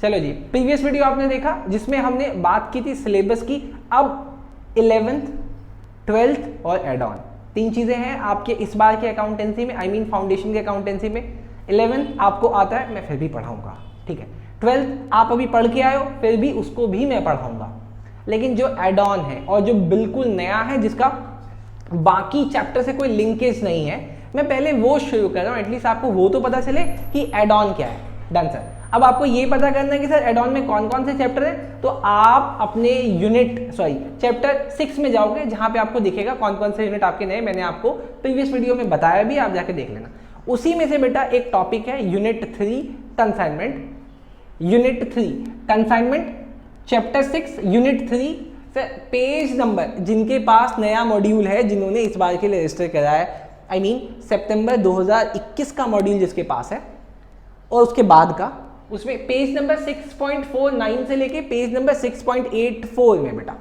चलो जी, previous video आपने देखा जिसमें हमने बात की थी सिलेबस की। अब 11th 12th और एड ऑन, तीन चीजें हैं आपके इस बार के अकाउंटेंसी में, आई मीन फाउंडेशन के अकाउंटेंसी में। 11th आपको आता है, मैं फिर भी पढ़ाऊंगा, ठीक है। 12th आप अभी पढ़ के आए हो, फिर भी उसको भी मैं पढ़ाऊंगा। लेकिन जो एड ऑन है और जो बिल्कुल नया है, जिसका बाकी चैप्टर से कोई लिंकेज नहीं है, मैं पहले वो शुरू कर रहा हूँ। एटलीस्ट आपको वो तो पता चले कि एड ऑन क्या है। Done sir. अब आपको ये पता करना है कि सर एड ऑन में कौन कौन से चैप्टर हैं, तो आप अपने चैप्टर 6 में जाओगे, जहां पे आपको दिखेगा कौन कौन से यूनिट आपके नए, मैंने आपको प्रीवियस वीडियो में बताया भी, आप जाके देख लेना। उसी में से बेटा एक टॉपिक है unit 3 consignment. Unit 3 consignment, chapter 6 unit 3। Sir page number, जिनके पास नया मॉड्यूल है, जिन्होंने इस बार के लिए रजिस्टर करा है, आई मीन सितंबर 2021 का मॉड्यूल जिसके पास है और उसके बाद का, उसमें पेज नंबर 6.49 से लेके पेज नंबर 6.84 में बेटा,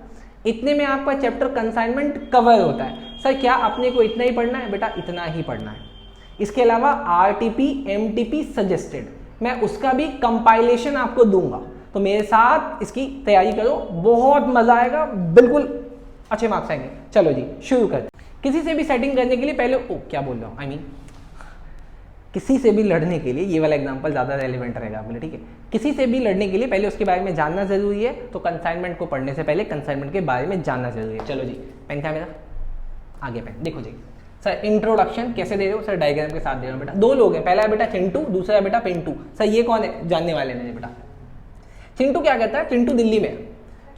इतने में आपका चैप्टर कंसाइनमेंट कवर होता है। सर क्या अपने को इतना ही पढ़ना है? बेटा इतना ही पढ़ना है। इसके अलावा आरटीपी एमटीपी सजेस्टेड, मैं उसका भी कंपाइलेशन आपको दूंगा, तो मेरे साथ इसकी तैयारी करो, बहुत मजा आएगा, बिल्कुल अच्छे मार्क्स आएंगे। चलो जी शुरू करते। किसी से भी सेटिंग करने के लिए पहले क्या बोल रहा हूँ, आई मीन किसी से भी लड़ने के लिए, ये वाला एग्जांपल ज़्यादा रेलिवेंट रहेगा बोले, ठीक है। किसी से भी लड़ने के लिए पहले उसके बारे में जानना जरूरी है, तो कंसाइनमेंट को पढ़ने से पहले कंसाइनमेंट के बारे में जानना जरूरी है। चलो जी, पेन था मेरा, आगे पेन, देखो जी। सर इंट्रोडक्शन कैसे दे रहे हो? सर डायग्राम के साथ दे रहा हूँ बेटा। दो लोग हैं, पहला है बेटा चिंटू, दूसरा है बेटा पिंटू। सर ये कौन है? जानने वाले नहीं बेटा। चिंटू क्या कहता है? चिंटू दिल्ली में,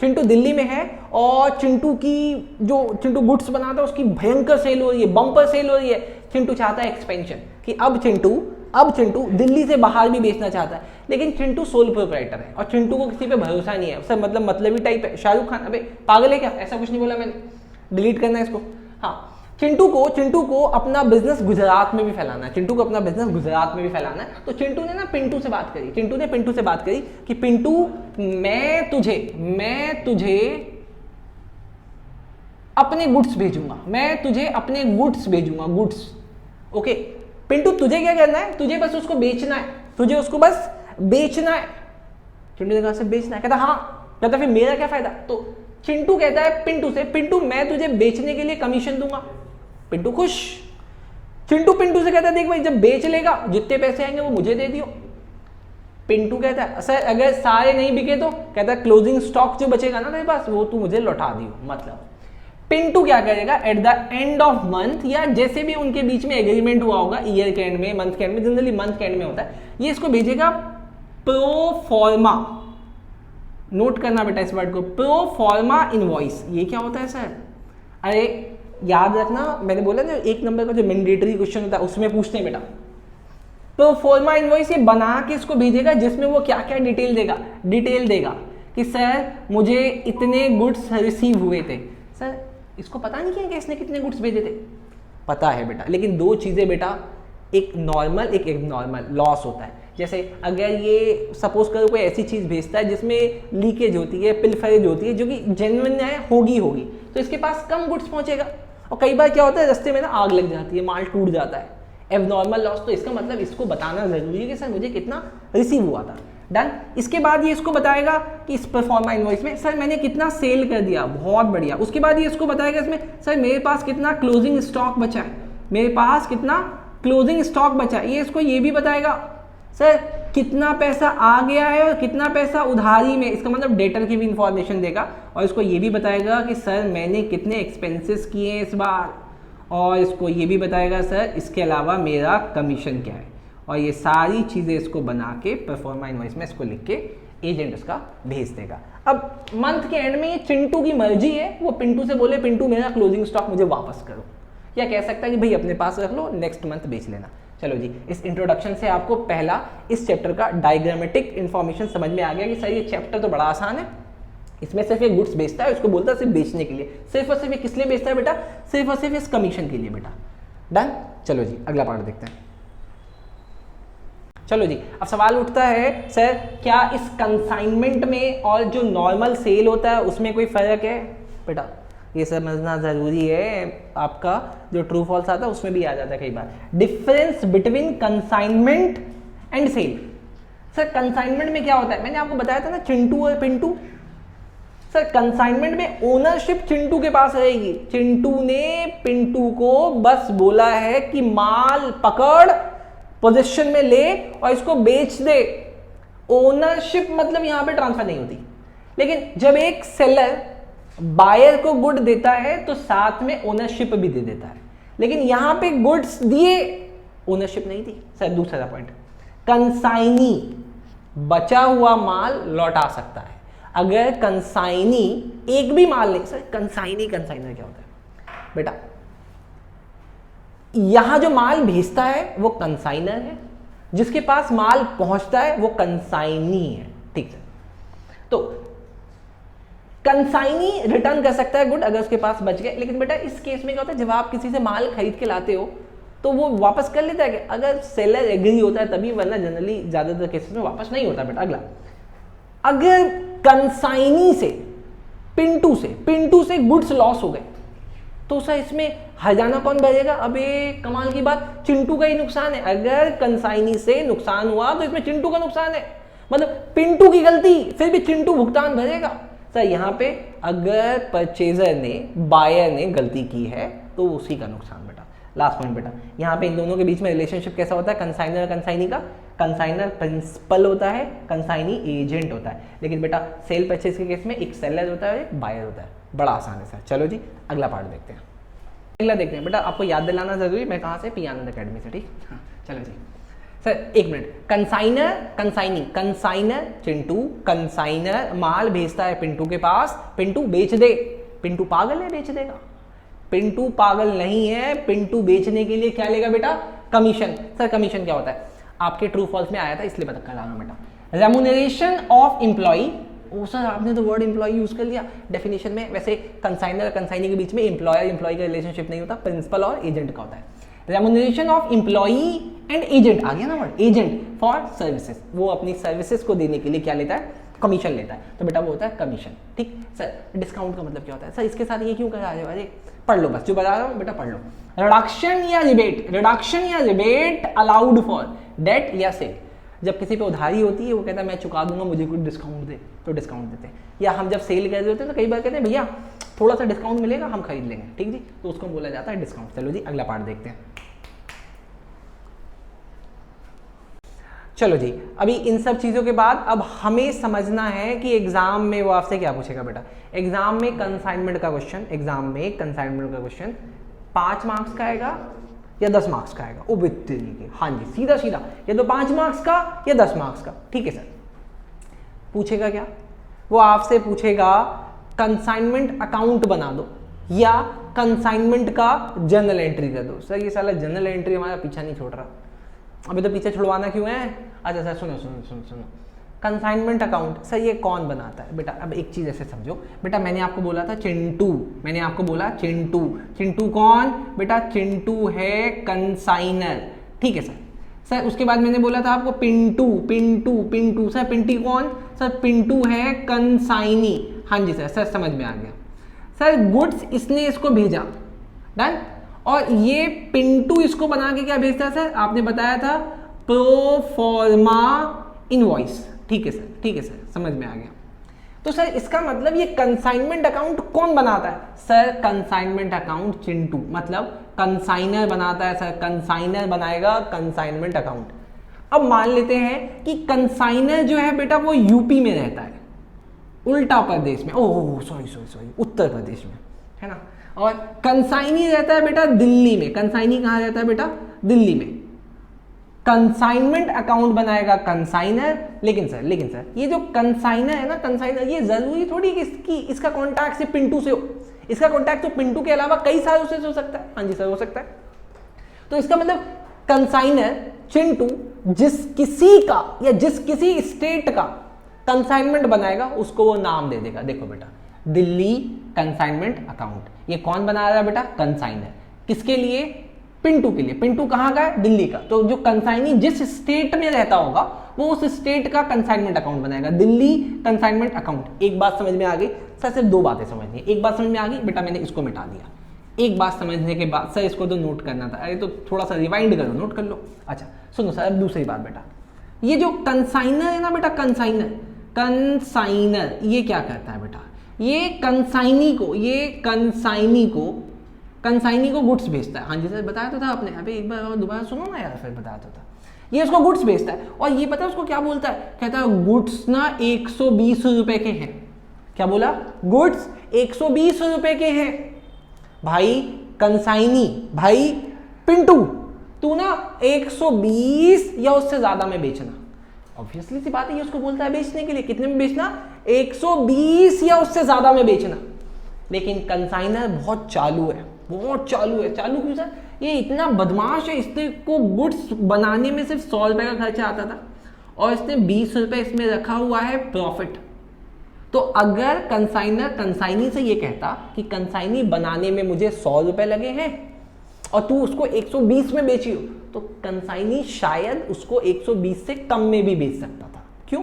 चिंटू दिल्ली में है और चिंटू की जो चिंटू गुड्स बनाता है उसकी भयंकर सेल हो रही है, बम्पर सेल हो रही है। चिंटू चाहता है एक्सपेंशन, कि अब चिंटू दिल्ली से बाहर भी बेचना चाहता है, लेकिन चिंटू सोल प्रोप्राइटर है और चिंटू को किसी पे भरोसा नहीं है। सर मतलबी टाइप है, शाहरुख खान। अबे पागल है क्या? ऐसा कुछ नहीं बोला मैंने, डिलीट करना है इसको। हाँ, चिंटू को अपना बिजनेस गुजरात में भी फैलाना है, चिंटू को अपना बिजनेस गुजरात में भी फैलाना है। तो चिंटू ने ना पिंटू से बात करी, चिंटू ने पिंटू से बात करी कि पिंटू मैं तुझे अपने गुड्स भेजूंगा, मैं तुझे अपने गुड्स भेजूंगा, गुड्स। ओके पिंटू, तुझे क्या करना है? तुझे बस उसको बेचना है, तुझे उसको बस बेचना है। चिंटू ने कहा सर बेचना है? कहता हाँ। कहता फिर मेरा क्या फायदा? तो चिंटू कहता है पिंटू से, पिंटू मैं तुझे बेचने के लिए कमीशन दूंगा। पिंटू खुश। चिंटू पिंटू से कहता है देख भाई, जब बेच लेगा जितने पैसे आएंगे वो मुझे दे दियो। पिंटू कहता है सर अगर सारे नहीं बिके तो? कहता है क्लोजिंग स्टॉक जो बचेगा ना तेरे पास वो तू मुझे लौटा दियो। मतलब पिंटू क्या करेगा, at the end of month, या जैसे भी उनके बीच में एग्रीमेंट हुआ होगा, ईयर के एंड में, मंथ के एंड में, जनरली मंथ के एंड में होता है, ये इसको भेजेगा प्रोफॉर्मा। नोट करना बेटा इस वर्ड को, प्रोफॉर्मा इनवॉइस। ये क्या होता है सर? अरे याद रखना, मैंने बोला ना एक नंबर का जो मैंडेटरी क्वेश्चन होता है उसमें पूछते हैं बेटा। प्रोफॉर्मा इनवॉइस ये बना के इसको भेजेगा, जिसमें वो क्या क्या डिटेल देगा कि सर मुझे इतने गुड्स रिसीव हुए थे। सर इसको पता नहीं क्या कि इसने कितने गुड्स भेजे थे? पता है बेटा, लेकिन दो चीजें बेटा, एक नॉर्मल एक एबनॉर्मल लॉस होता है। जैसे अगर ये सपोज करो कोई ऐसी चीज भेजता है जिसमें लीकेज होती है, पिलफरेज होती है, जो कि जेन्युइन है, होगी, तो इसके पास कम गुड्स पहुंचेगा। और कई बार क्या होता है, रास्ते में ना आग लग जाती है, माल टूट जाता है, एबनॉर्मल लॉस। तो इसका मतलब इसको बताना जरूरी है कि सर मुझे कितना रिसीव हुआ था। डन। इसके बाद ये इसको बताएगा कि इस परफॉर्मा इनवॉइस में सर मैंने कितना सेल कर दिया, बहुत बढ़िया। उसके बाद ये इसको बताएगा इसमें सर मेरे पास कितना क्लोजिंग स्टॉक बचा है, मेरे पास कितना क्लोजिंग स्टॉक बचा है। ये इसको ये भी बताएगा सर कितना पैसा आ गया है और कितना पैसा उधारी में, इसका मतलब डेटर की भी इंफॉर्मेशन देगा। और इसको ये भी बताएगा कि सर मैंने कितने एक्सपेंसेस किए हैं इस बार, और इसको ये भी बताएगा सर इसके अलावा मेरा कमीशन क्या है। और ये सारी चीज़ें इसको बना के परफॉर्मा इनवॉइस में इसको लिख के एजेंट उसका भेज देगा। अब मंथ के एंड में ये चिंटू की मर्जी है, वो पिंटू से बोले पिंटू मेरा क्लोजिंग स्टॉक मुझे वापस करो, या कह सकता है कि भाई अपने पास रख लो, नेक्स्ट मंथ बेच लेना। चलो जी, इस इंट्रोडक्शन से आपको पहला इस चैप्टर का डायग्रामेटिक इन्फॉर्मेशन समझ में आ गया कि सर ये चैप्टर तो बड़ा आसान है, इसमें सिर्फ एक गुड्स बेचता है, उसको बोलता है सिर्फ बेचने के लिए, सिर्फ और सिर्फ किस लिए बेचता है बेटा? सिर्फ और सिर्फ इस कमीशन के लिए बेटा। डन। चलो जी अगला पार्ट देखते हैं। चलो जी, अब सवाल उठता है सर क्या इस कंसाइनमेंट में और जो नॉर्मल सेल होता है उसमें कोई फर्क है? बेटा ये समझना जरूरी है, आपका जो ट्रू फॉल्स आता है उसमें भी आ जाता है कई बार। Difference between consignment and sale. Sir consignment में क्या होता है, मैंने आपको बताया था ना चिंटू और पिंटू। सर कंसाइनमेंट में ओनरशिप चिंटू के पास रहेगी। चिंटू ने पिंटू को बस बोला है कि माल पकड़, पोजीशन में ले और इसको बेच दे। ओनरशिप मतलब यहां पे ट्रांसफर नहीं होती। लेकिन जब एक सेलर बायर को गुड देता है तो साथ में ओनरशिप भी दे देता है, लेकिन यहां पे गुड्स दिए, ओनरशिप नहीं दी। सर दूसरा पॉइंट, कंसाइनी बचा हुआ माल लौटा सकता है। अगर कंसाइनी एक भी माल नहीं, सर कंसाइनी कंसाइनर क्या होता है बेटा, यहां जो माल भेजता है वो कंसाइनर है, जिसके पास माल पहुंचता है वो कंसाइनी है। ठीक है, तो कंसाइनी रिटर्न कर सकता है गुड अगर उसके पास बच गए। लेकिन बेटा इस केस में क्या होता है, जब आप किसी से माल खरीद के लाते हो तो वो वापस कर लेता है कि अगर सेलर एग्री होता है तभी, वरना जनरली ज्यादातर केसेस में वापस नहीं होता। बेटा अगला, अगर कंसाइनी से पिंटू से गुड्स लॉस हो गए तो सर इसमें हर्जाना कौन भरेगा? अबे कमाल की बात, चिंटू का ही नुकसान है। अगर कंसाइनी से नुकसान हुआ तो इसमें चिंटू का नुकसान है, मतलब पिंटू की गलती, फिर भी चिंटू भुगतान भरेगा। सर यहां पे अगर परचेजर ने, बायर ने गलती की है तो उसी का नुकसान। बेटा लास्ट पॉइंट, बेटा यहाँ पे इन दोनों के बीच में रिलेशनशिप कैसा होता है कंसाइनर और कंसाइनी का? कंसाइनर प्रिंसिपल होता है, कंसाइनी एजेंट होता है। लेकिन बेटा सेल परचेज के केस में एक सेलर होता है, एक बायर होता है। बड़ा आसान है सर। चलो जी अगला पार्ट देखते हैं। अगला देखते हैं बेटा, आपको याद दिलाना जरूरी, मैं कहाँ से? पी आनंद अकेडमी से। ठीक, हाँ चलो जी सर एक मिनट। Consignor consignee, consignor Chintu, consignor माल भेजता है पिंटू के पास, पिंटू बेच दे। पिंटू पागल है, बेच देगा? पिंटू पागल नहीं है, पिंटू बेचने के लिए क्या लेगा बेटा? कमीशन। सर कमीशन क्या होता है? आपके ट्रू फॉल्स में आया था इसलिए बता कर रहा हूं बेटा। Remuneration of employee. Oh sir आपने तो वर्ड एम्प्लॉय यूज कर लिया डेफिनेशन में। वैसे कंसाइनर कंसाइनी के बीच में एम्प्लॉयर एम्प्लॉय का रिलेशनशिप नहीं होता, प्रिंसिपल और एजेंट का होता है। Remuneration of employee and agent, आ गया ना वर्ड, एजेंट फॉर सर्विसेज। वो अपनी सर्विसेज को देने के लिए क्या लेता है? कमीशन लेता है। तो बेटा वो होता है कमीशन। ठीक सर, डिस्काउंट का मतलब क्या होता है? सर इसके साथ ये क्यों करा रहे हो? अरे पढ़ लो, बस जो बता रहा हूं बेटा पढ़ लो। रिडक्शन या रिबेट, रिडक्शन या रिबेट अलाउड फॉर डेट या सेल। जब किसी पे उधारी होती है, वो कहता है मैं चुका दूंगा, मुझे कुछ डिस्काउंट दे, तो डिस्काउंट देते हैं। या हम जब सेल कर रहे होते हैं तो कई बार कहते हैं भैया थोड़ा सा डिस्काउंट मिलेगा, हम खरीद लेंगे। ठीक जी, तो उसको बोला जाता है डिस्काउंट। चलो जी अगला पार्ट देखते हैं। चलो जी, अभी इन सब चीज़ों के बाद अब हमें समझना है कि एग्जाम में वो आपसे क्या पूछेगा बेटा। एग्जाम में कंसाइनमेंट का क्वेश्चन, एग्जाम में कंसाइनमेंट का क्वेश्चन 5 मार्क्स का आएगा या 10 मार्क्स का आएगा? ओ बेटे, हाँ जी सीधा सीधा, या तो 5 मार्क्स का या 10 मार्क्स का। ठीक है सर, पूछेगा क्या? वो आपसे पूछेगा कंसाइनमेंट अकाउंट बना दो या कंसाइनमेंट का जर्नल एंट्री कर दो। सर ये साला जर्नल एंट्री हमारा पीछा नहीं छोड़ रहा। अभी तो पीछे छुड़वाना क्यों है? अच्छा सर सुनो सुनो सुनो सुनो, कंसाइनमेंट अकाउंट सर ये कौन बनाता है बेटा? अब एक चीज ऐसे समझो बेटा, मैंने आपको बोला था चिंटू, मैंने आपको बोला चिंटू। चिंटू कौन बेटा? चिंटू है कंसाइनर। ठीक है सर। सर उसके बाद मैंने बोला था आपको पिंटू, पिंटू पिंटू। सर पिंटी कौन? सर पिंटू है कंसाइनी। हाँ जी सर, सर समझ में आ गया। सर गुड्स इसने इसको भेजा, डन। और ये पिंटू इसको बना के क्या भेजता है सर? आपने बताया था प्रोफॉर्मा इनवॉइस। ठीक है सर, ठीक है सर, समझ में आ गया। तो सर इसका मतलब ये कंसाइनमेंट अकाउंट कौन बनाता है? सर कंसाइनमेंट अकाउंट चिंटू, मतलब कंसाइनर बनाता है। सर कंसाइनर बनाएगा कंसाइनमेंट अकाउंट। अब मान लेते हैं कि कंसाइनर जो है बेटा वो यूपी में रहता है, उल्टा प्रदेश में, oh sorry sorry sorry, Uttar Pradesh में, है ना। और कंसाइनी रहता है बेटा दिल्ली में। कंसाइनी कहाँ रहता है बेटा? दिल्ली में। कंसाइनमेंट अकाउंट बनाएगा कंसाइनर। लेकिन सर ये जो कंसाइनर है ना, कंसाइनर, ये जरूरी थोड़ी कि इसका कॉन्टैक्ट सिर्फ पिंटू से हो। इसका कॉन्टैक्ट तो पिंटू के अलावा कई सालों से हो सकता है। हाँ जी सर, हो सकता है। तो इसका मतलब कंसाइनर चिंटू जिस किसी का या जिस किसी स्टेट का कंसाइनमेंट बनाएगा उसको वो नाम दे देगा। देखो बेटा, दिल्ली कंसाइनमेंट अकाउंट। ये कौन बना रहा है बेटा? कंसाइनर। किसके लिए? पिंटू के लिए। पिंटू कहाँ का है? दिल्ली का। तो जो कंसाइनी जिस स्टेट में रहता होगा वो उस स्टेट का कंसाइनमेंट अकाउंट बनाएगा, दिल्ली कंसाइनमेंट अकाउंट। एक बात समझ में आ गई सर? सिर्फ 2 बातें समझनी है। एक बात समझ में आ गई बेटा, मैंने इसको मिटा दिया। एक बात समझने के बाद सर इसको तो नोट करना था। अरे तो थोड़ा सा रिवाइंड करो, नोट कर लो। अच्छा सुनो सर, अब दूसरी बात बेटा, ये जो कंसाइनर है ना बेटा, कंसाइनर ये क्या करता है बेटा, ये कंसाइनी को गुड्स भेजता है। हाँ जी सर बताया तो था आपने, अबे एक बार और दोबारा सुनो ना यार, फिर बताया तो था। ये उसको गुड्स भेजता है और ये पता है उसको क्या बोलता है, कहता है गुड्स ना 120 रुपए के हैं। क्या बोला, गुड्स 120 रुपए के हैं। भाई कंसाइनी, भाई पिंटू, तू ना 120 या उससे ज्यादा में बेचना। ऑब्वियसली सी बात है, ये उसको बोलता है बेचने के लिए, कितने में बेचना, 120 या उससे ज्यादा में बेचना। लेकिन कंसाइनर बहुत चालू है, चालू क्यों सर, ये इतना बदमाश है, इसने को गुड्स बनाने में सिर्फ 100 रुपए का खर्चा आता था और इसने 20 रुपए इसमें रखा हुआ है प्रॉफिट। तो अगर कंसाइनी से ये कहता कि कंसाइनी बनाने में मुझे 100 रुपए लगे हैं और तू उसको 120 में बेची हो, तो कंसाइनी शायद उसको 120 से कम में भी बेच सकता था। क्यों,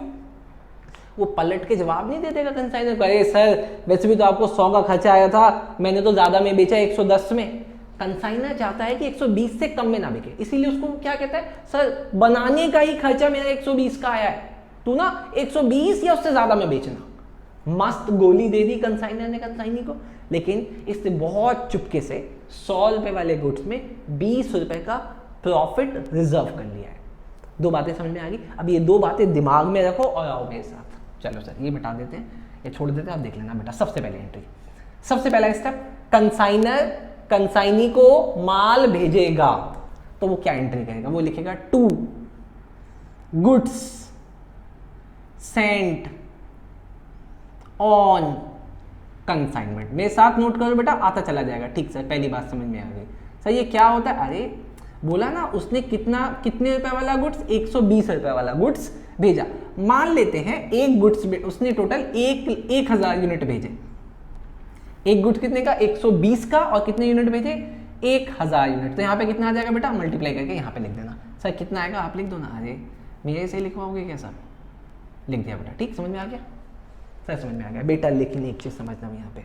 वो पलट के जवाब नहीं दे देगा कंसाइनर को, अरे सर वैसे भी तो आपको 100 का खर्चा आया था, मैंने तो ज्यादा में बेचा 110 में। कंसाइनर चाहता है कि 120 से कम में ना बिके, इसीलिए उसको क्या कहता है, सर बनाने का ही खर्चा मेरा 120 का आया है, तू ना 120 या उससे ज्यादा में बेचना। मस्त गोली दे दी कंसाइनर ने कंसाइनी को, लेकिन इसने बहुत चुपके से 100 रुपए वाले गुड्स में 20 रुपए का प्रॉफिट रिजर्व कर लिया है। दो बातें समझ में आ गई। अब ये दो बातें दिमाग में रखो और आओ मेरे साथ। चलो सर ये बता देते हैं, ये छोड़ देते हैं, आप देख लेना बेटा। सबसे पहले एंट्री, सबसे पहला स्टेप, कंसाइनर कंसाइनी को माल भेजेगा तो वो क्या एंट्री करेगा, वो लिखेगा to goods sent on consignment. मेरे साथ नोट करो बेटा, आता चला जाएगा। ठीक सर, पहली बात समझ में आ गई। सर ये क्या होता है, अरे बोला ना उसने कितने रुपए वाला गुड्स, 120 रुपए वाला गुड्स भेजा। मान लेते हैं एक गुड्स उसने टोटल 1000 यूनिट भेजे। एक गुड्स कितने का, 120 का, और कितने यूनिट भेजे, 1000 यूनिट। तो यहाँ पे कितना आ जाएगा बेटा, मल्टीप्लाई करके यहाँ पे लिख देना। सर कितना आएगा आप लिख दो ना, अरे मेरे से लिखवाओगे क्या सर, लिख दिया बेटा। ठीक, समझ में आ गया सर, समझ में आ गया बेटा। लेकिन एक चीज समझना यहाँ पे,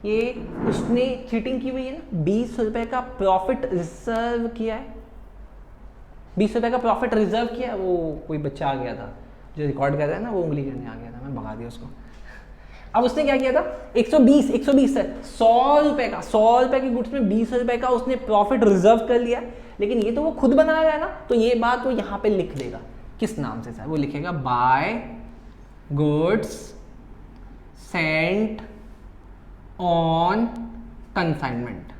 ये उसने चीटिंग की हुई है ना, 20 रुपए का प्रॉफिट रिजर्व किया है, 20 रुपए का प्रॉफिट रिजर्व किया है। वो कोई बच्चा आ गया था जो रिकॉर्ड कर रहा है ना, वो उंगली करने आ गया था, मैं भगा दिया उसको। अब उसने क्या किया था, 120 सर 100 रुपए का, 100 रुपए की गुड्स में 20 रुपए का उसने प्रॉफिट रिजर्व कर लिया। लेकिन ये तो वो खुद बना रहा है ना, तो ये बात वो यहाँ पे लिख देगा। किस नाम से सर, वो लिखेगा by goods sent on consignment.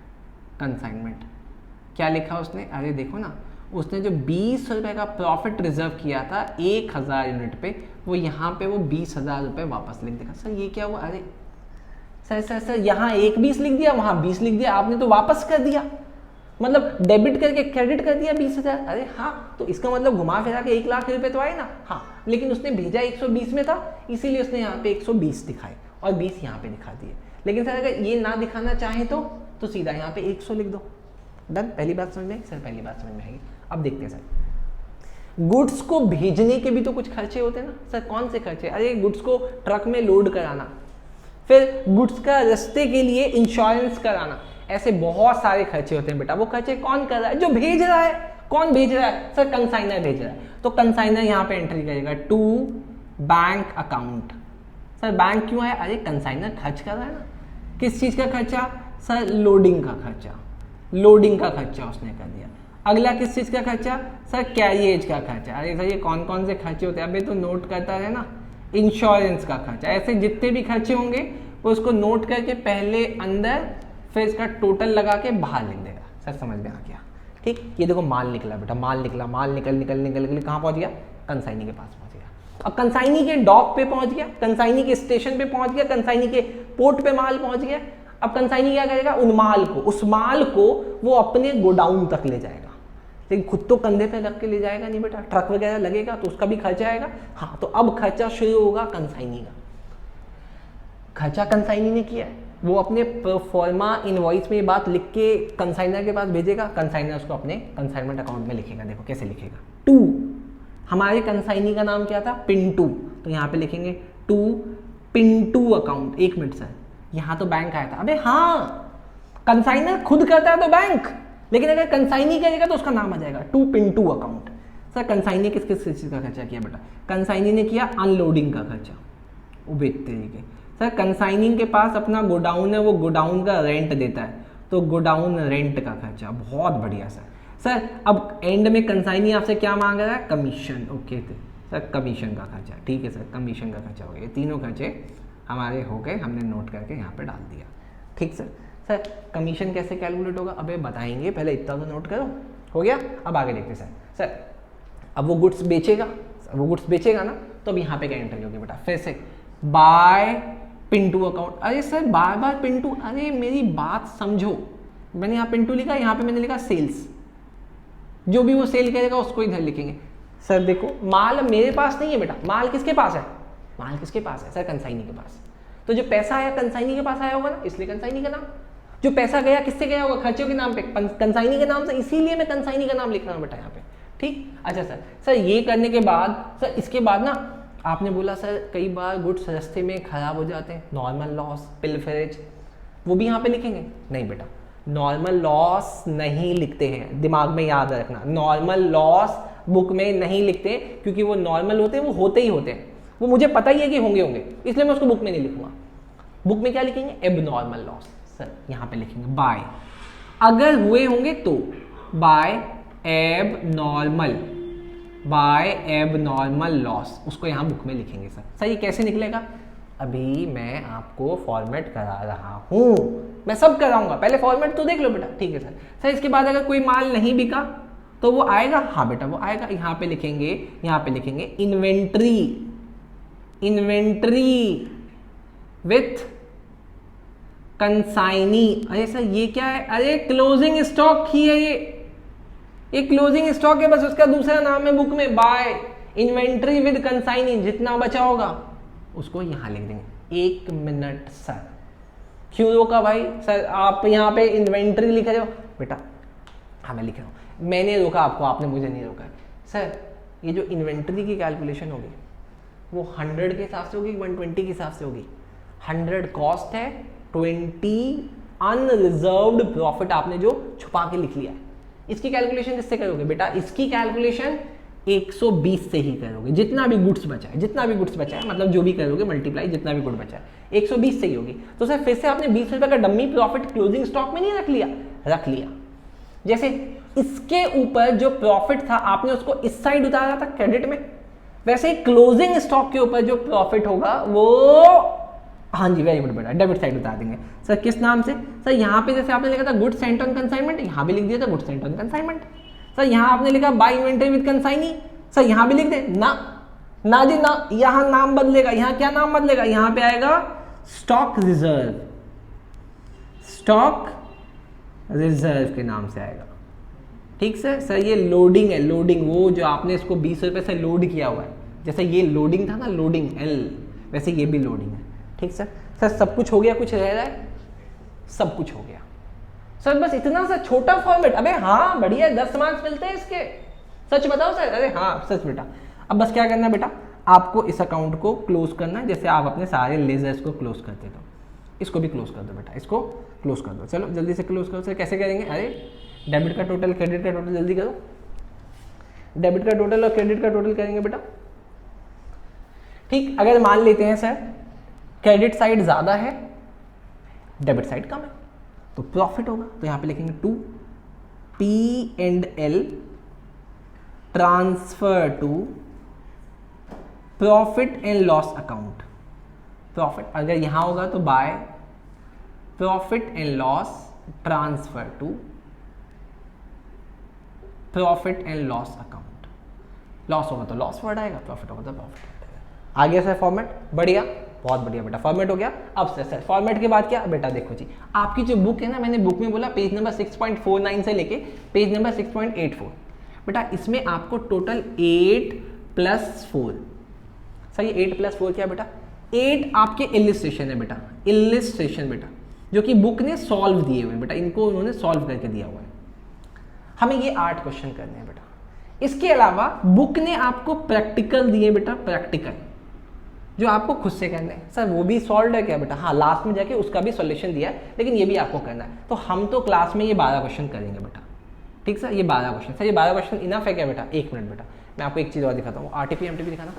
Consignment क्या लिखा उसने, अरे देखो ना, उसने जो 20 रुपए का प्रॉफिट रिजर्व किया था 1000 यूनिट पे, वो यहाँ पे वो 20,000 रुपए वापस लिख देगा। सर ये क्या हुआ, अरे सर यहाँ 20 लिख दिया, वहां 20 लिख दिया, आपने तो वापस कर दिया, मतलब डेबिट करके क्रेडिट कर दिया 20,000। अरे हाँ, तो इसका मतलब घुमा फिरा के 1 लाख रुपए तो आए ना। हाँ, लेकिन उसने भेजा 120 में था, इसीलिए उसने यहाँ पे 120 दिखाए और 20 यहाँ पे दिखा दिए। लेकिन सर अगर ये ना दिखाना चाहे तो सीधा यहाँ पे 100 लिख दो। डन, पहली बात समझ में आई सर, पहली बात समझ में आएगी। अब देखते हैं सर, गुड्स को भेजने के भी तो कुछ खर्चे होते हैं ना सर। कौन से खर्चे, अरे गुड्स को ट्रक में लोड कराना, फिर गुड्स का रास्ते के लिए इंश्योरेंस कराना, ऐसे बहुत सारे खर्चे होते हैं बेटा। वो खर्चे कौन कर रहा है, जो भेज रहा है। कौन भेज रहा है सर, कंसाइनर भेज रहा है। तो कंसाइनर यहाँ पे एंट्री करेगा to bank account. Sir bank क्यों है, अरे कंसाइनर खर्च कर रहा है ना। किस चीज का खर्चा सर, लोडिंग का खर्चा, लोडिंग का खर्चा उसने कर दिया। अगला किस चीज का खर्चा सर, कैरियज का खर्चा। अरे सर ये कौन कौन से खर्चे होते हैं, अबे तो नोट करता है ना। इंश्योरेंस का खर्चा, ऐसे जितने भी खर्चे होंगे वो उसको नोट करके पहले अंदर, फिर इसका टोटल लगा के बाहर लिख देगा। सर समझ में आ गया। ठीक, ये देखो माल निकला बेटा, माल निकला, माल निकल कहाँ पहुंच गया, कंसाइनी के पास पहुंच गया। अब कंसाइनी के डॉक पे पहुंच गया, कंसाइनी के स्टेशन पे पहुंच गया, कंसाइनी के पोर्ट पे माल पहुंच गया। अब कंसाइनी क्या करेगा, उस माल को वो अपने गोडाउन तक ले जाएगा, लेकिन खुद तो कंधे पे रख के ले जाएगा नहीं बेटा, ट्रक वगैरह लगेगा तो उसका भी खर्चा आएगा। हाँ, तो अब खर्चा शुरू होगा कंसाइनी का। खर्चा कंसाइनी ने किया है, वो अपने प्रोफॉर्मा इनवॉइस में ये बात लिख के कंसाइनर के पास भेजेगा, कंसाइनर उसको अपने कंसाइनमेंट अकाउंट में लिखेगा। देखो कैसे लिखेगा, टू, हमारे कंसाइनी का नाम क्या था, पिंटू, तो यहाँ पे लिखेंगे to Pintu account. 1 minute sir, यहाँ तो बैंक आया था। अबे हाँ, कंसाइनर खुद करता है तो बैंक, लेकिन अगर कंसाइनी करेगा तो उसका नाम आ जाएगा to Pintu account. Sir consignee किस किस चीज़ का खर्चा किया बेटा? कंसाइनी ने किया अनलोडिंग का खर्चा, उबेद तरीके। सर कंसाइनिंग के पास अपना गोडाउन है, वो गोडाउन का रेंट देता है, तो गोडाउन रेंट का खर्चा। बहुत बढ़िया सर। सर अब एंड में कंसाइनी आपसे क्या मांग रहा है? कमीशन। ओके सर, कमीशन का खर्चा, ठीक है सर, कमीशन का खर्चा हो गया। ये तीनों खर्चे हमारे हो गए, हमने नोट करके यहाँ पे डाल दिया। ठीक सर। सर कमीशन कैसे कैलकुलेट होगा? अबे बताएंगे, पहले इतना तो नोट करो। हो गया, अब आगे देखते सर। सर अब वो गुड्स बेचेगा, वो गुड्स बेचेगा ना, तो अब यहाँ पे क्या एंट्री होगी बेटा? फिर से बाय पिंटू अकाउंट। अरे सर बार बार पिंटू, अरे मेरी बात समझो। मैंने यहाँ पिंटू लिखा, यहाँ पे मैंने लिखा सेल्स। जो भी वो सेल करेगा उसको इधर लिखेंगे। सर देखो माल मेरे पास नहीं है बेटा, माल किसके पास है? माल किसके पास है? सर कंसाइनी के पास। तो जो पैसा आया कंसाइनी के पास आया होगा ना, इसलिए कंसाइनी का नाम। जो पैसा गया किससे गया होगा? खर्चों के नाम पे, कंसाइनी के नाम से, इसीलिए मैं कंसाइनी का नाम लिख रहा हूँ बेटा यहाँ पे। ठीक, अच्छा सर। सर ये करने के बाद, सर इसके बाद ना आपने बोला सर कई बार गुड्स रास्ते में खराब हो जाते हैं, नॉर्मल लॉस, पिलफरेज, वो भी यहाँ पे लिखेंगे? नहीं बेटा, नॉर्मल लॉस नहीं लिखते हैं, दिमाग में याद रखना। नॉर्मल लॉस बुक में नहीं लिखते, क्योंकि वो नॉर्मल होते हैं, वो होते ही होते हैं, वो मुझे पता ही है कि होंगे होंगे, इसलिए मैं उसको बुक में नहीं लिखूंगा। बुक में क्या लिखेंगे? Abnormal loss. सर यहाँ पे लिखेंगे बाय, अगर हुए होंगे तो by abnormal, by abnormal loss, उसको यहाँ बुक में लिखेंगे। सर ये कैसे निकलेगा? अभी मैं आपको फॉर्मेट करा रहा हूँ, मैं सब कराऊंगा, पहले फॉर्मेट तो देख लो बेटा। ठीक है सर। सर इसके बाद अगर कोई माल नहीं बिका तो वो आएगा? हाँ बेटा वो आएगा। यहाँ पे लिखेंगे, यहाँ पे लिखेंगे इन्वेंट्री, इन्वेंट्री विथ कंसाइनी। अरे सर ये क्या है? अरे क्लोजिंग स्टॉक ही है ये क्लोजिंग स्टॉक है, बस उसका दूसरा नाम है बुक में बाय इन्वेंट्री विद कंसाइनी। जितना बचा होगा उसको यहाँ लिख देंगे। 1 मिनट सर, क्यों रोका भाई? सर आप यहाँ पे इन्वेंट्री लिख रहे हो बेटा? हाँ मैं लिख रहा हूँ, मैंने रोका आपको, आपने मुझे नहीं रोका। सर ये जो इन्वेंट्री की कैलकुलेशन होगी वो 100 के हिसाब से होगी, 120 के हिसाब से होगी? 100 कॉस्ट है, 20 अनरिजर्व्ड प्रॉफिट आपने जो छुपा के लिख लिया है। इसकी कैलकुलेशन किससे करोगे बेटा? इसकी कैलकुलेशन 120 से ही करोगे। जितना भी गुड्स बचा है, जितना भी गुड्स बचा है, मतलब जो भी करोगे मल्टीप्लाई, जितना भी गुड बचा है 120 से ही होगी। तो सर फिर से आपने 20 रुपए का डम्मी प्रॉफिट क्लोजिंग स्टॉक में नहीं रख लिया? रख लिया। जैसे इसके ऊपर जो प्रॉफिट था आपने उसको इस साइड उतारा था क्रेडिट में, वैसे ही क्लोजिंग स्टॉक के ऊपर जो प्रॉफिट होगा वो, हाँ जी वेरी गुड बेटा, डेबिट साइड उतार देंगे। सर किस नाम से? सर यहाँ पे जैसे आपने लिखा था गुड्स सेंट ऑन कंसाइनमेंट, यहाँ भी लिख दिया था goods sent on consignment. Sir यहाँ आपने लिखा by inventory with consignee, sir यहाँ भी लिख दे ना? ना जी ना, यहाँ नाम बदलेगा। यहाँ क्या नाम बदलेगा? यहाँ पे आएगा स्टॉक रिजर्व, स्टॉक रिजर्व के नाम से आएगा। ठीक सर। सर ये लोडिंग है, लोडिंग, वो जो आपने इसको 20 रुपए से लोड किया हुआ है, जैसे ये लोडिंग था ना, लोडिंग एल, वैसे ये भी लोडिंग है। ठीक सर। सर सब कुछ हो गया? कुछ रह रहा है? सब कुछ हो गया सर, बस इतना सा छोटा फॉर्मेट। अबे हाँ बढ़िया, 10 मार्क्स मिलते हैं इसके, सच बताओ सर? अरे हाँ सच बेटा। अब बस क्या करना है बेटा, आपको इस अकाउंट को क्लोज करना है, जैसे आप अपने सारे लेजर्स को क्लोज करते हो। इसको भी क्लोज कर दो बेटा, इसको क्लोज कर दो। चलो जल्दी से क्लोज करो। सर कैसे करेंगे? अरे डेबिट का टोटल, क्रेडिट का टोटल, जल्दी करो। डेबिट का टोटल और क्रेडिट का टोटल करेंगे बेटा। ठीक, अगर मान लेते हैं सर क्रेडिट साइड ज्यादा है, डेबिट साइड कम है, तो प्रॉफिट होगा। तो यहां पे लिखेंगे to P&L transfer to profit and loss account. Profit अगर यहां होगा तो by profit and loss transfer to profit and loss account. Loss होगा तो लॉस वर्ड आएगा, प्रॉफिट होगा तो प्रॉफिट वर्ड आएगा। आ गया सर फॉर्मेट? बढ़िया, बहुत बढ़िया बेटा, फॉर्मेट हो गया। अब सर फॉर्मेट के बाद क्या बेटा? देखो जी, आपकी जो बुक है ना, मैंने बुक में बोला पेज नंबर 6.49 से लेके पेज नंबर 6.84, बेटा इसमें आपको टोटल 8+4। सर ये 8+4 क्या बेटा? 8 आपके इलिस्ट्रेशन है बेटा, इलिस्ट्रेशन बेटा, जो कि बुक ने सॉल्व दिए हुए हैं बेटा, इनको उन्होंने सॉल्व करके दिया हुआ है। हमें ये 8 क्वेश्चन करने हैं बेटा। इसके अलावा बुक ने आपको प्रैक्टिकल दिए बेटा, प्रैक्टिकल जो आपको खुद से करना है। सर वो भी सॉल्व है क्या बेटा? हाँ लास्ट में जाके उसका भी सॉल्यूशन दिया है, लेकिन ये भी आपको करना है। तो हम तो क्लास में ये 12 क्वेश्चन करेंगे बेटा। ठीक सर, ये 12 क्वेश्चन। सर ये 12 क्वेश्चन इनफ है क्या बेटा? 1 मिनट बेटा, मैं आपको एक चीज़ और दिखाता हूँ, आरटीपी एमटीपी दिखाना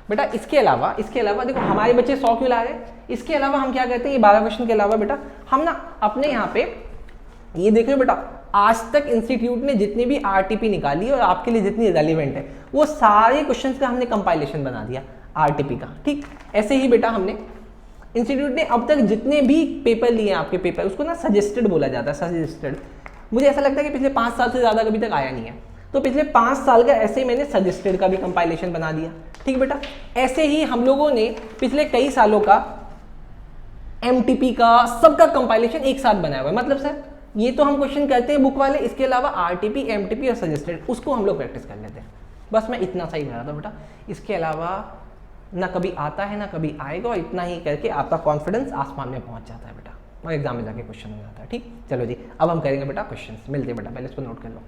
बेटा। इसके अलावा देखो हमारे बच्चे 100 क्यों ला रहे हैं, इसके अलावा हम क्या कहते हैं, ये 12 क्वेश्चन के अलावा बेटा हम ना अपने यहाँ पे ये देख रहे हो बेटा, आज तक इंस्टीट्यूट ने जितनी भी आरटीपी निकाली और आपके लिए जितनी रेलिवेंट है वो सारे क्वेश्चंस का हमने कंपाइलेशन बना दिया आरटीपी का। ठीक, ऐसे ही बेटा हमने इंस्टीट्यूट ने अब तक जितने भी पेपर लिए हैं आपके पेपर, उसको ना सजेस्टेड बोला जाता है, सजेस्टेड। मुझे ऐसा लगता है कि पिछले 5 साल से ज़्यादा कभी तक आया नहीं है, तो पिछले 5 साल का ऐसे ही मैंने सजेस्टेड का भी कंपाइलेशन बना दिया। ठीक बेटा, ऐसे ही हम लोगों ने पिछले कई सालों का एमटीपी का सबका कंपाइलेशन एक साथ बनाया हुआ है। मतलब सर ये तो हम क्वेश्चन करते हैं बुक वाले, इसके अलावा आरटीपी एमटीपी और सजेस्टेड उसको हम लोग प्रैक्टिस कर लेते हैं। बस मैं इतना सा ही बता था बेटा, इसके अलावा ना कभी आता है ना कभी आएगा, और इतना ही करके आपका कॉन्फिडेंस आसमान में पहुंच जाता है बेटा, और एग्जाम में जाके क्वेश्चन हो जाता है। ठीक, चलो जी अब हम करेंगे बेटा क्वेश्चन, मिलते हैं बेटा, पहले इसको नोट कर लो।